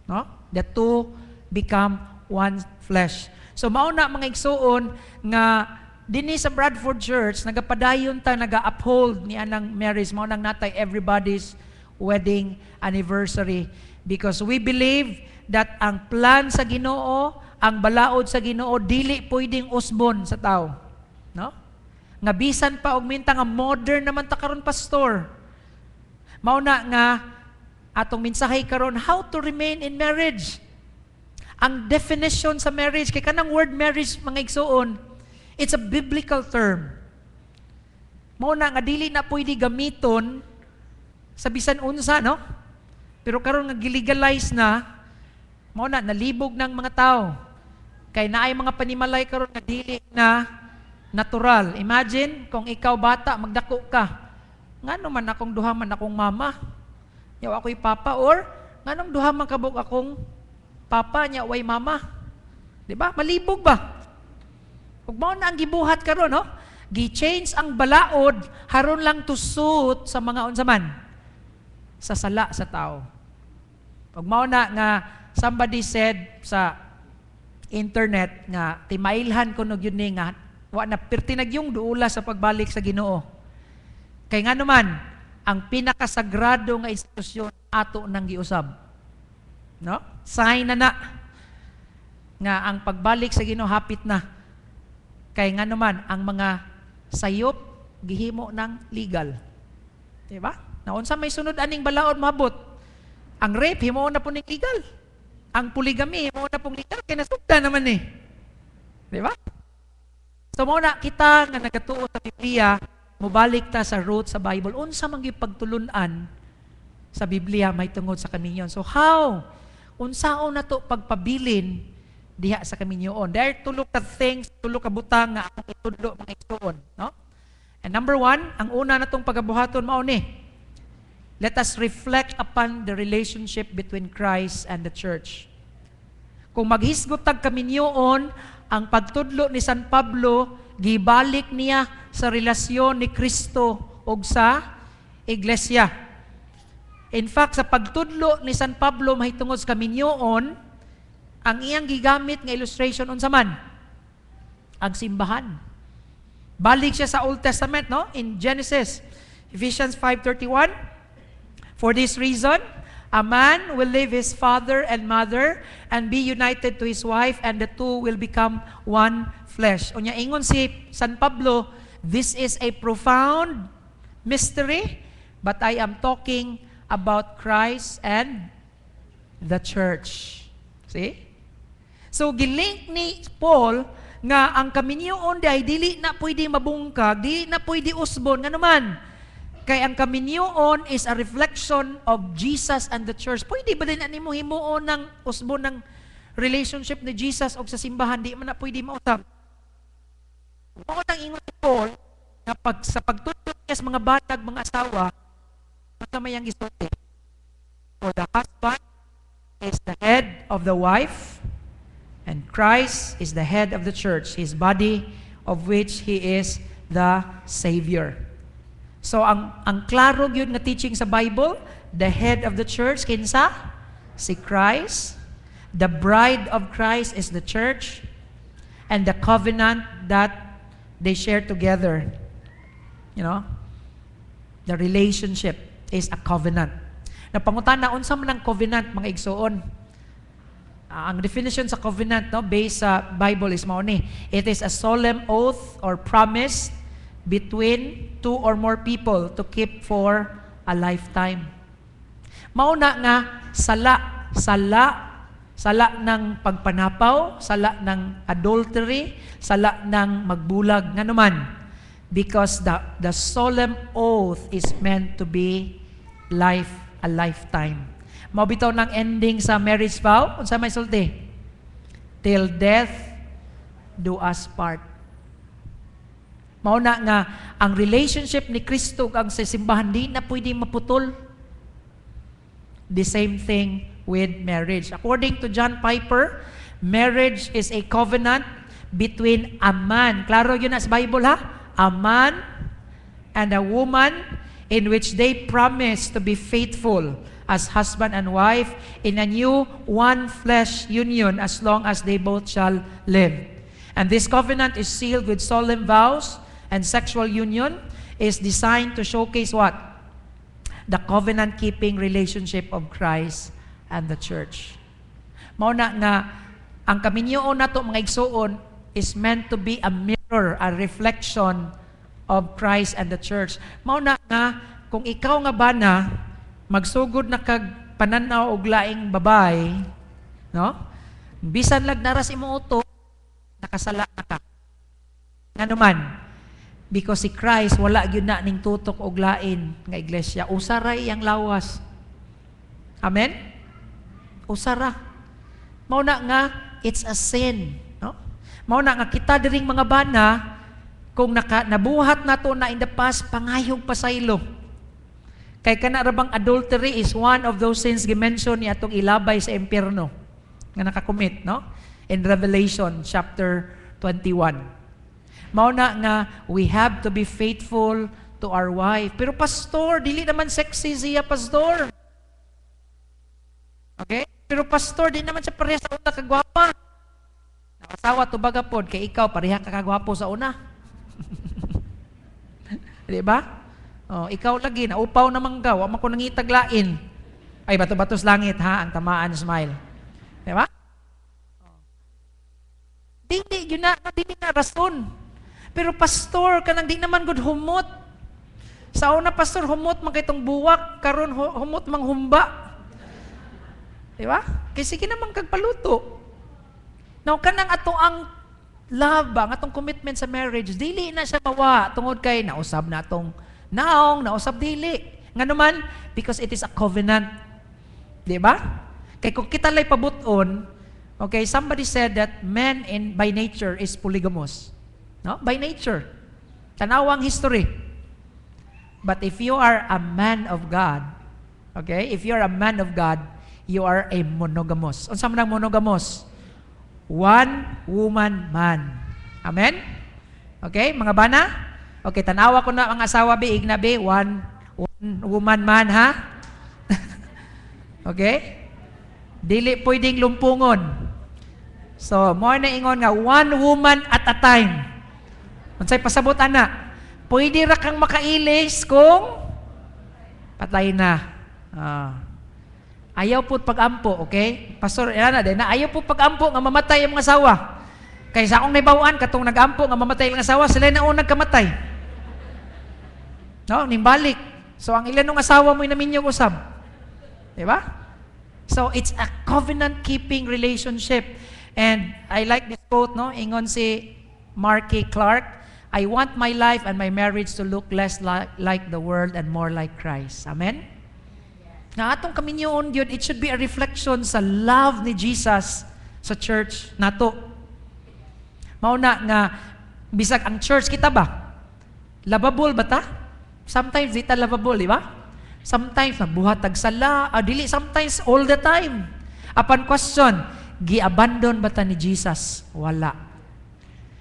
No? The two become one flesh. So mao na mga igsuon nga dinhi sa Bradford Church nagapadayon ta, naga-uphold ni anang marriage, mao nang natay everybody's wedding anniversary, because we believe that ang plan sa Ginoo, ang balaod sa Ginoo dili pwedeng usbon sa tao. No? Nga bisan pa og minta nga modern naman ta karon, pastor. Mao na nga atong mensahe karon, how to remain in marriage. Ang definition sa marriage, kay kanang word marriage, mga igsuon, it's a biblical term. Mao na nga dili na pwede gamiton sa bisan unsa, no? Pero karon nga gilegalize na, mao na nalibog ng mga tao. Kay naay mga panimalay karon nga dili na natural. Imagine kung ikaw bata magdako ka. Ngano man akong duha man akong mama? Yaw ako'y papa, or nganong duha man kabuk akong papa niya way mama. Di ba? Malibog ba? Ug mao na ang gibuhat karon, no? Gi-change ang balaod haron lang to suit sa mga unsa man sa sala sa tao. Ug mao na nga somebody said sa internet nga timailhan ko yun ni nga wa na pertinag yung duula sa pagbalik sa Ginoo. Kay ngano man ang pinakasagrado nga institusyon ato nang giusab. No? Sign na nga ang pagbalik sa Ginoo hapit na. Kay nga naman ang mga sayop gihimo ng legal. Di ba? Naunsa may sunod aning balaod maabot. Ang rape himo na po ning legal. Ang polygamy himo na pong legal kay nasugda naman eh. Di ba? So mo na kita nga nagatuo sa Biblia, mobalik ta sa root sa Bible. Unsa man gyud pagtulunan sa Biblia may tungod sa kaminyon. So how? Unsaon na to pagpabilin diha sa kaminyoon? There are tulo ka things, tulo ka butang nga ang itudlo mga igsoon, no? And number one, ang una natong pagabuhaton mao ni, let us reflect upon the relationship between Christ and the church. Kung maghisgot tag kaminyoon, ang pagtudlo ni San Pablo gibalik niya sa relasyon ni Kristo ug sa iglesia. In fact, sa pagtudlo ni San Pablo mahitungod sa kaminyoon, ang iyang gigamit nga illustration unsa man? Ang simbahan. Balik siya sa Old Testament, no? In Genesis, Ephesians 5:31, for this reason, a man will leave his father and mother and be united to his wife, and the two will become one flesh. Unya ingon si San Pablo, this is a profound mystery, but I am talking about Christ and the church. See? So, gilink ni Paul nga ang kaminyoon ay dili na pwede mabungkag, dili na pwede usbon, nga naman. Kay ang kaminyoon is a reflection of Jesus and the church. Pwede ba din mo himuon ng usbon ng relationship ni Jesus o sa simbahan? Di man na pwede mausap. Mao nang ingon ni Paul na sa pagtutulog niya sa mga batag, mga asawa, sa mayang gisulti. For the husband is the head of the wife, and Christ is the head of the church, his body, of which he is the Savior. So, ang klaro yun na teaching sa Bible, the head of the church, kinsa? Si Christ. The bride of Christ is the church. And the covenant that they share together. You know? The relationship is a covenant. Napangutan na, unsa man ang covenant, mga igsoon. Ang definition sa covenant, no, based sa Bible is mao ni. It is a solemn oath or promise between two or more people to keep for a lifetime. Mauna nga sala ng pagpanapaw, sala ng adultery, sala ng magbulag nga naman, because the solemn oath is meant to be a lifetime. Mao bitaw ng ending sa marriage vow, unsa may sulti? Till death do us part. Mauna nga, ang relationship ni Kristo ang sa simbahan di na pwede maputol. The same thing with marriage. According to John Piper, marriage is a covenant between a man. Klaro yun sa Bible ha? A man and a woman in which they promise to be faithful as husband and wife in a new one flesh union as long as they both shall live. And this covenant is sealed with solemn vows, and sexual union is designed to showcase what? The covenant-keeping relationship of Christ and the church. Mauna nga, ang kaminyoon na to mga igsoon is meant to be a mirror, a reflection of Christ and the church. Mauna nga, kung ikaw nga ba na magsugod na kag pananaw og laing babay, no? Bisan lag naras imong uto, nakasala na ka. Nga naman, because si Christ wala gyud na ning tutok og lain nga iglesia, usaray ang lawas. Amen? Usara. Mao na nga it's a sin, no? Mao na nga kita diring mga bana kung nabuhat nato na in the past pangayog pasaylo. Kay kana ra bang adultery is one of those sins gimension ni atong ilabay sa impyerno nga nakakommit, no? In Revelation chapter 21. Mao na nga, we have to be faithful to our wife. Pero pastor, dili naman sexy siya, pastor. Okay? Pero pastor, di naman siya pareha sa una kagwapa. Nakasawa to bagapod, kay ikaw, pareha ka kagwapo sa una. Di ba? Oh, ikaw lagi, naupaw naman ka, wama ko nangitaglain. Ay, bato-batos langit ha, ang tamaan smile. Di ba? Dili, yun na, dili na rason. Pero pastor, kanang di naman good humot. Sa una, pastor, humot man kaytong buwak, karon humot mang humba. Di ba? Kaya sige naman kagpaluto. Now, kanang ato ang love ba, ang atong commitment sa marriage, dili na siya mawa, tungod kay nausab na atong naong, nausab dili. Nga naman, because it is a covenant. Di ba? Kaya kung kita lay pabuton, okay, somebody said that man by nature is polygamous. No? By nature. Tanawang history. But if you are a man of God, okay, if you are a man of God, you are a monogamous. Unsa man ang monogamous? One woman man. Amen? Okay, mga bana? Okay, tanawa ko na ang asawa biig na be, one woman man ha? Okay? Dili pwedeng lumpungon. So, mo na ingon nga, one woman at a time. Unsay pasabot ana? Pwede ra kang makailis kung patay na. Ayaw po pag-ampo, okay? Pastor, na ayaw po pag-ampo nga mamatay ang mga asawa. Kaysa akong naibawaan, katong nag-ampo nga mamatay ang asawa, sila na unang kamatay. No, nimbalik. So, ang ilan ng asawa mo yung naminyong usab? Di ba? So, it's a covenant-keeping relationship. And I like this quote, no? Ingon si Mark K. Clark, I want my life and my marriage to look less like the world and more like Christ. Amen? Na atong kaminyoon yun, it should be a reflection sa love ni Jesus sa church nato. Mauna nga, bisag ang church kita ba? Lovable ba ta? Sometimes di ta lovable, di ba? Sometimes nagbuhat tagsala, dili sometimes all the time. Upon question, gi-abandon ba ta ni Jesus? Wala.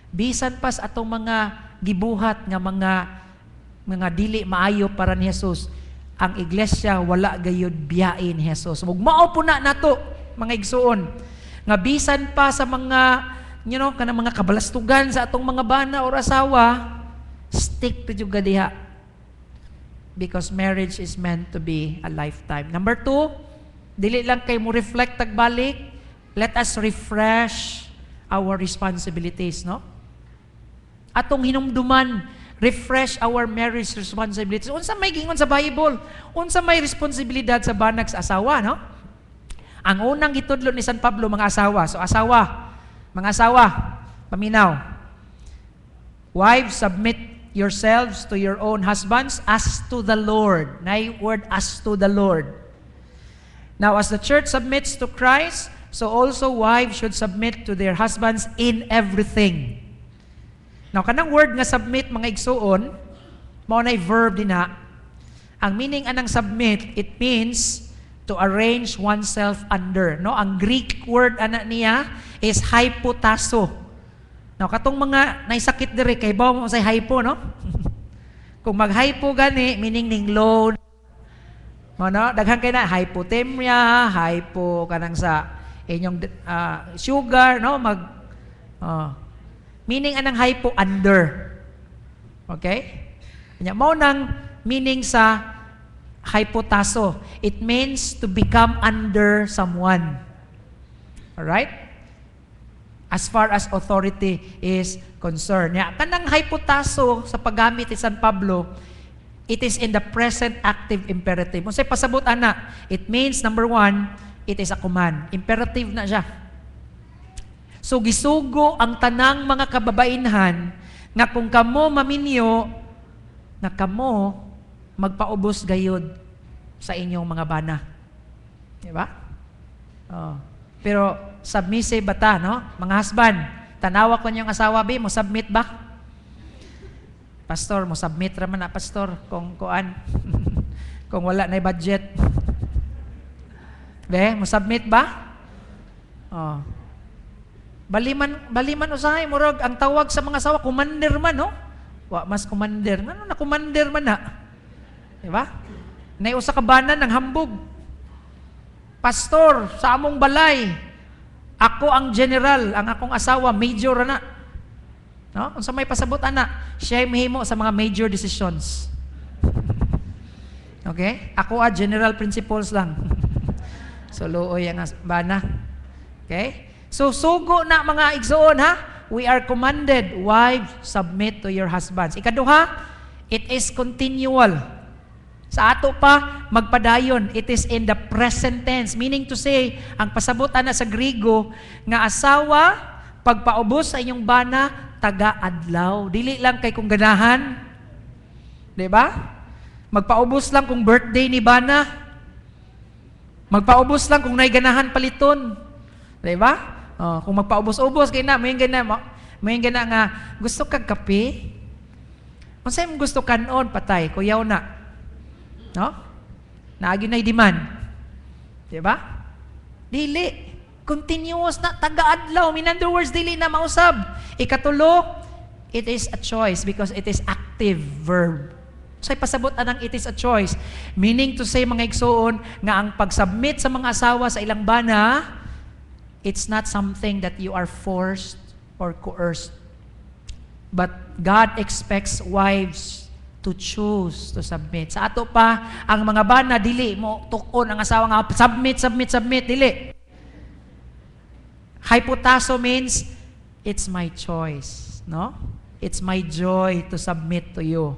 Bisan pas atong mga gibuhat nga mga dili maayo para ni Jesus, ang iglesia wala gayud biyain ni Jesus. Mugmao po na nato mga igsuon nga bisan pa sa mga kanang mga kabalastugan sa atong mga bana or asawa, stick to juga diha. Because marriage is meant to be a lifetime. Number 2, dili lang kay mo reflect tagbalik, let us refresh our responsibilities, no? Atong hinumduman, refresh our marriage responsibilities. Unsa may gingon sa Bible? Unsa may responsibilidad sa banag sa asawa, no? Ang unang gitudlo ni San Pablo, mga asawa. So mga asawa, paminaw. Wives, submit yourselves to your own husbands as to the Lord. Nay word as to the Lord. Now, as the church submits to Christ, so also wives should submit to their husbands in everything. Now, kanang word nga submit, mga igsuon, mao nay verb din na. Ang meaning anang submit, it means to arrange oneself under. No? Ang Greek word ana niya is hypotasso. Now, katong mga naisakit diri kay bawo mo say hypo, no? Kung mag-hypo gani, meaning ning low. No? Daghan kay na hypotemia, hypo kanang sa inyong sugar, no? Meaning anang hypo under. Okay? Kanya mao nang meaning sa hypotasso. It means to become under someone. All right? As far as authority is concerned. Ya, kanang hypotasso sa paggamit ni San Pablo, it is in the present active imperative. Kung sa'y pasabot ana, it means number 1, it is a command. Imperative na siya. So gisugo ang tanang mga kababainhan nga kung kamo maminyo, nga kamo magpaubos gayud sa inyong mga bana. Diba? Pero submissive ba ta, no? Mga husband, tanawa ko niyong asawa, mo submit ba? Pastor, mo submit raman na, pastor, kung kuan, kung wala na budget. Mo submit ba? Baliman usahay, murag, ang tawag sa mga asawa, commander man, no? Mas commander. Ano na commander man na? Diba? Naiusa ka banan ng hambog. Pastor, sa among balay, ako ang general, ang akong asawa, major na. No? Kung sa may pasabot, ana, siya ay mahimo sa mga major decisions. Okay? Ako general principles lang. So, looy ang bana. Okay? So, sugo na mga igsoon, ha? We are commanded, wives, submit to your husbands. Ikaduha, it is continual. Sa ato pa, magpadayon. It is in the present tense. Meaning to say, ang pasabot na sa Griego, nga asawa, pagpaubos sa inyong bana, taga-adlaw. Dili lang kay kung ganahan. Diba? Magpaubos lang kung birthday ni bana. Magpaubos lang kung naiganahan paliton. Diba? Kung magpaubos-ubos, kaya na, may gana nga, gusto kag kape? Kung sa'yo gusto kanon, patay, kuyaw na. No? Naagyo na'y demand. Diba? Dili. Continuous na, taga-adlaw. In other words, dili na mausab. Ikatulo, it is a choice because it is active verb. So, pasabot anang it is a choice. Meaning to say, mga igsoon, nga ang pag-submit sa mga asawa sa ilang bana, it's not something that you are forced or coerced. But God expects wives to choose to submit. Sa ato pa, ang mga bana, dili mo tukon ang asawa nga, submit, dili. Hypotasso means, it's my choice. No? It's my joy to submit to you.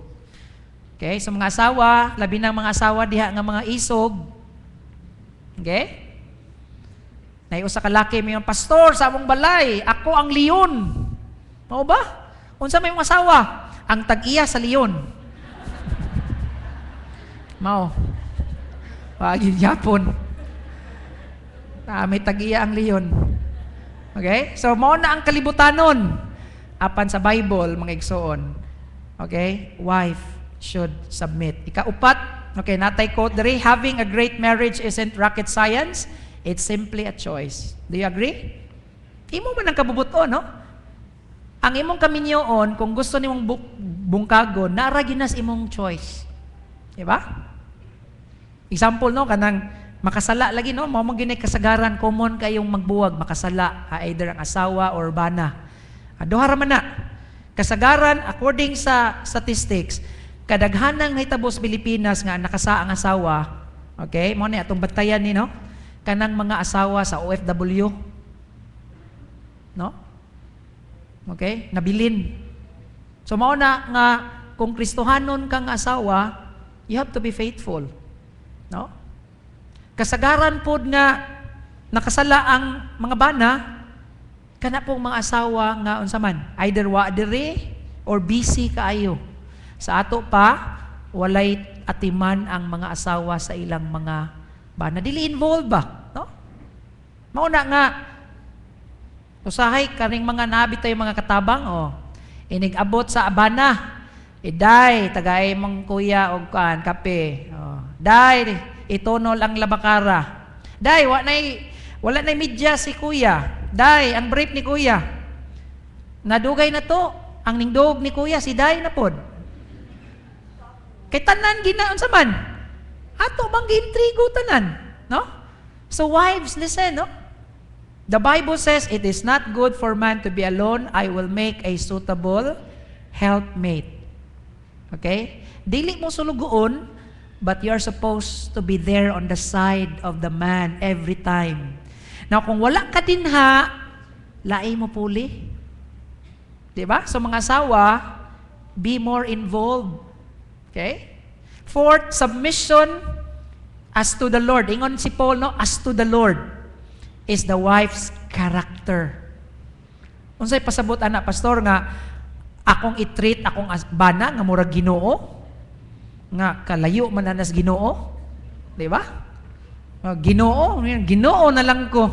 Okay? So mga asawa, labi ng mga asawa diha nga mga isog, Okay? Nay usa ka laki may pastor sa among balay, ako ang leon. Mao ba? Unsa may mong asawa? Ang tag-iya sa leon. Mao. Wagi Japon. May tag-iya ang leon. Okay? So mao na ang kalibutanon apan sa Bible mga igsoon. Okay? Wife should submit. Ikaupat, okay, natay quote diri, having a great marriage isn't rocket science. It's simply a choice. Do you agree? Imo man ang kabubuton, no? Ang imong kaminyoon, kung gusto nimong bungkagon, nara ginas imong choice. Diba? Example, no, kanang makasala lagi, no? Mao man ginay kasagaran, common kayong magbuwag, makasala, either ang asawa or bana. Duha ra man na. Kasagaran, according sa statistics, kadaghanang nahitabo sa Pilipinas nga nakasa ang asawa, okay, mo ni atong batayan ni, no? Kanang mga asawa sa OFW. No? Okay? Nabilin. So mao na nga kung Kristohanon kang asawa, you have to be faithful. No? Kasagaran pod nga nakasala ang mga bana, kana pong mga asawa nga unsa man, either wa diri or busy kaayo. Sa ato pa walay atiman ang mga asawa sa ilang mga bana, dili involved ba, no? Mao na nga usahay karing mga nabi tayo mga katabang, inigabot sa abana, day tagay mong kuya og kan kape, day itonol ang labakara, day wala nay media si kuya, day ang brief ni kuya nadugay na to, ang ningdog ni kuya si day na pod, kay tanan ginaon sa man ato bang giintrigo tanan, no? So wives, listen, no? The Bible says, it is not good for man to be alone. I will make a suitable helpmate. Okay? Dili mo sulugoon, but you're supposed to be there on the side of the man every time. Now, kung wala ka din ha, laay mo puli. Diba? So mga asawa, be more involved. Okay? Fourth, submission as to the Lord. Ingon si Paul, no? As to the Lord is the wife's character. Unsay pasabot ana pastor nga akong i-treat akong bana nga murag Ginoo, nga kalayo man anas Ginoo, di ba? Ginoo na lang ko.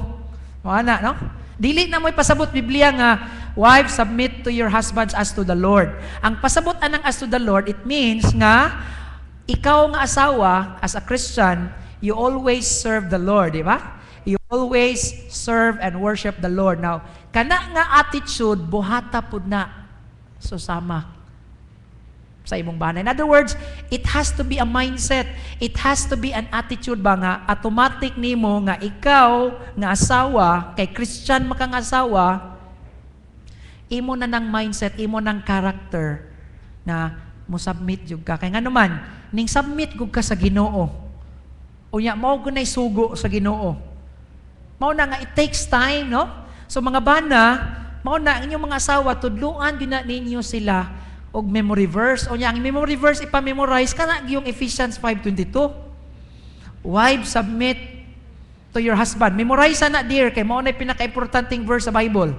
Ana, no? Dili na mo'y pasabot Biblia nga wives submit to your husbands as to the Lord. Ang pasabot anang as to the Lord, it means nga ikaw nga asawa, as a Christian, you always serve the Lord, di ba? You always serve and worship the Lord. Now, kana nga attitude, buhata pud na susama sa imong bana. In other words, it has to be a mindset. It has to be an attitude ba nga automatic nimo nga ikaw nga asawa, kay Christian makang asawa, imo na ng mindset, imo ng character na mo submit jud ka. Kay ngano man, ning submit gud ka sa Ginoo. Unya mao gunay sugo sa Ginoo. Mao na nga it takes time, no? So mga bana, mao na inyong mga asawa tudluan gyud na ninyo sila og memory verse. Unya ang memory verse ipa-memorize kana gyung Ephesians 5:22. Wives, submit to your husband. Memorize na dear kay mao na pinaka-importanting verse sa Bible.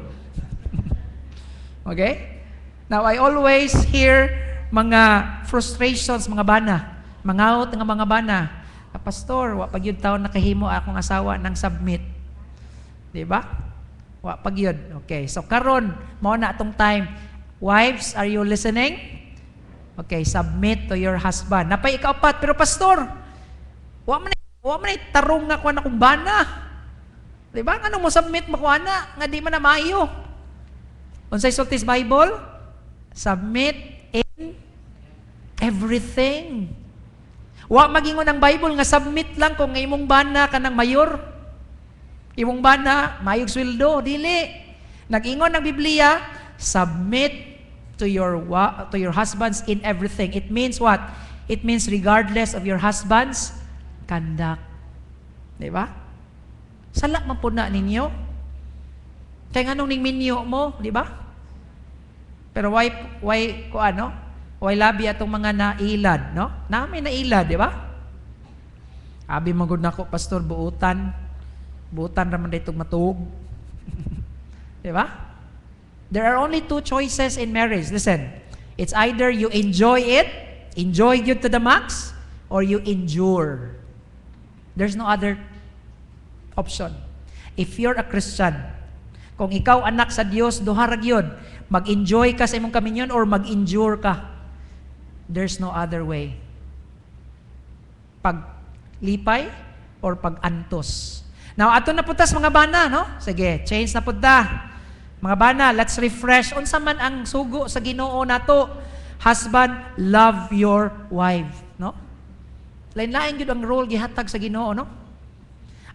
Okay? Now I always hear mga frustrations, mga bana. Mangaot nga mga bana. Pastor, wa pag yun taon nakahimo akong asawa ng submit. Diba? Wa pag yun. Okay. So karon, mao na atong time. Wives, are you listening? Okay, submit to your husband. Napay ikaapat, pero pastor, wa man tarong nga kuan akong bana. Diba? Ano mo submit mo kuan na nga di man na maayo. Unsay sultis Bible? Submit in everything. Wa magingon ang Bible nga submit lang kung nga imong bana kanang mayor. Imong bana mayog sweldo, dili. Nag-ingon ang Biblia, submit to your husbands in everything. It means what? It means regardless of your husband's conduct. Di ba? Sala man po na ninyo. Kaya nga nung ning minyo mo, di ba? Pero why labi atong mga nailad, no? Namin nailad, di ba? Abi magud nako pastor buutan. Buutan raman daytong matuog. Di ba? There are only two choices in marriage. Listen, it's either you enjoy it, enjoy it to the max, or you endure. There's no other option. If you're a Christian, kung ikaw anak sa Dios, duharag yun, mag-enjoy ka sa imong kaminyon or mag-endure ka. There's no other way. Paglipay or pag-antos. Now, ato na putas mga bana, no? Sige, change na punta. Mga bana, let's refresh. Unsa man ang sugo sa Ginoo nato? Husband, love your wife, no? Lain-lain gyud ang role gihatag sa Ginoo, no?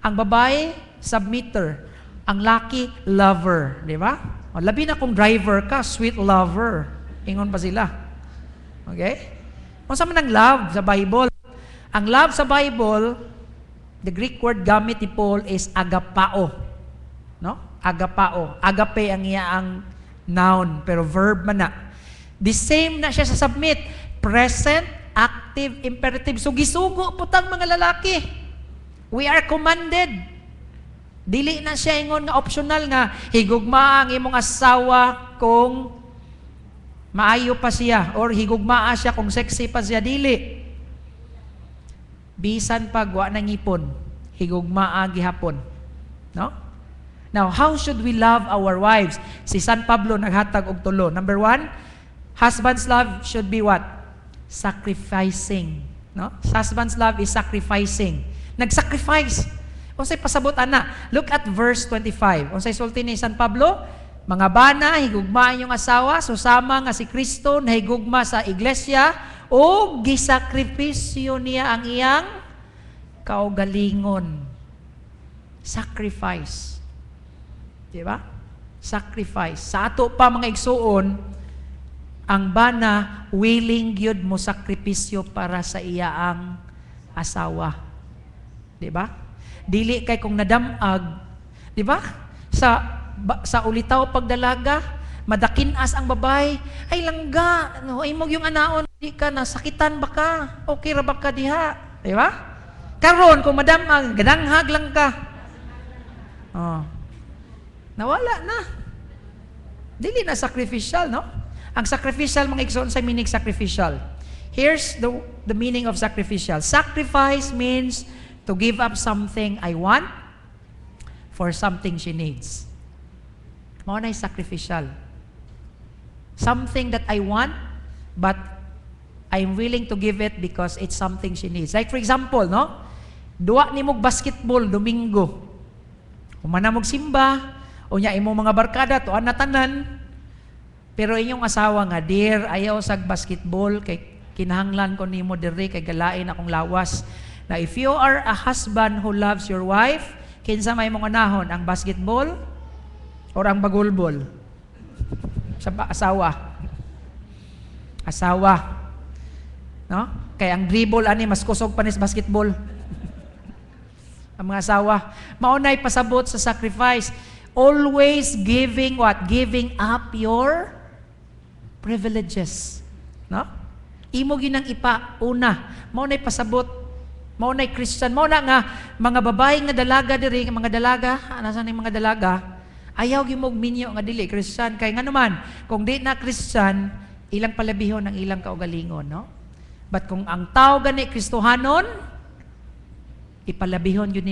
Ang babae, submitter. Ang laki, lover, di ba? O, labi na kung driver ka, sweet lover. Ingon pa sila. Okay? Unsa man ang love sa Bible? Ang love sa Bible, the Greek word gamit ni Paul is agapao. No? Agapao. Agape ang iya ang noun, pero verb man na. The same na siya sa submit. Present, active, imperative. So gisugo putang mga lalaki. We are commanded. Dili na siya ingon nga optional nga higugma ang imong asawa kung maayo pa siya or higugmaa siya kung sexy pa siya. Dili. Bisan pag wa nang ipon, higugmaa gihapon. No? Now, how should we love our wives? Si San Pablo naghatag og tulo. Number 1, husband's love should be what? Sacrificing. No? Husband's love is sacrificing. Nag-sacrifice. Unsay pasabot ana? Look at verse 25. Unsay sulti ni San Pablo? Mga bana, higugma inyong asawa, susama nga si Kristo na higugma sa iglesia o gisakripisyo niya ang iyang kaugalingon. Sacrifice. Diba? Sacrifice. Sa ato pa mga igsuon, ang bana willing gyud mo sakripisyo para sa iyaang asawa. Diba? Dili kay kung nadamag, diba? Sa ulitaw pagdalaga, madakinas ang babay, ay langga, no, ay mo yung anaon, di ka nasakitan ba ka? Okay ra ba ka diha? Diba? Karon kung madamag, gadanghag lang ka. Oh. Nawala na. Dili na sacrificial, no? Ang sacrificial, mga igsoon sa meaning sacrificial. Here's the meaning of sacrificial. Sacrifice means to give up something I want for something she needs. Mao na sacrificial. Something that I want, but I'm willing to give it because it's something she needs. Like for example, no? Duwa ni mog basketball Domingo. Humana mog simba, o nya imo mga barkada tuan na tanan. Pero inyong asawa nga, dear, ayaw sag basketball kay kinahanglan ko nimo diri kay galain akong lawas. Now, if you are a husband who loves your wife, kinsa may mong anahon, ang basketball or ang bagulbol? Sa asawa. Asawa. No? Kaya ang dribble ani mas kusog pa ni basketball. Ang mga asawa, maunay pasabot sa sacrifice. Always giving what? Giving up your privileges. No? Imo ginang ipa una. Maunay pasabot. Maunay Christian. Mauna nga mga babae nga dalaga diri, mga dalaga, nasan yung mga dalaga? Ayaw gimog minyo nga dili Christian kay nganuman kung di na Christian, ilang palabihon ang ilang kaugalingon, no? But kung ang tao gani Kristohanon, ipalabihon yun